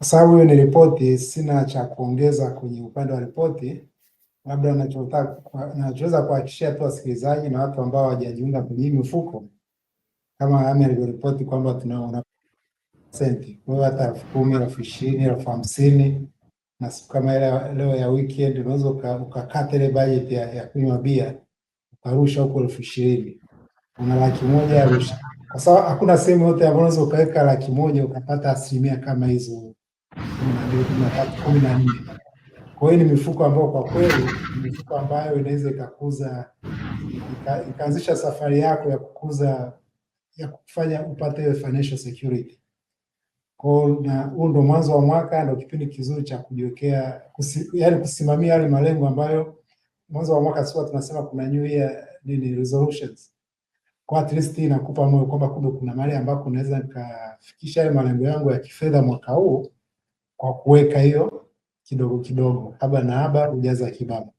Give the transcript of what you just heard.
Kwa sababu hiyo ni ripoti, sina cha kuongeza kwenye upande wa ripoti. Labda nachoweza kuhakikishia tu wasikilizaji na watu ambao hawajajiunga kwenye hii mifuko, kama Amy alivyoripoti kwamba tunaona senti. Kwa hiyo hata 10,000, 20,000, 50,000 na siku kama ile leo ya weekend unaweza ukakata ile budget ya kunywa bia ukarusha huko 20,000. Una 100,000 ya rusha. Kwa sababu hakuna sehemu yote ambayo unaweza ukaweka 100,000 ukapata asilimia kama hizo 12, 13, 14. Kwa hiyo ni mifuko ambayo kwa kweli ni mifuko ambayo inaweza ikakuza ikaanzisha safari yako ya kukuza ya kufanya upate financial security. Na huo ndo mwanzo wa mwaka, ndo kipindi kizuri cha kujiwekea yaani kusimamia yale malengo ambayo mwanzo wa mwaka sio tunasema kuna new year resolutions. Kwa at least inakupa moyo kwamba kumbe kuna mahali ambako unaweza nikafikisha yale malengo yangu ya kifedha mwaka huu kwa kuweka hiyo kidogo kidogo, haba na haba ujaza kibaba.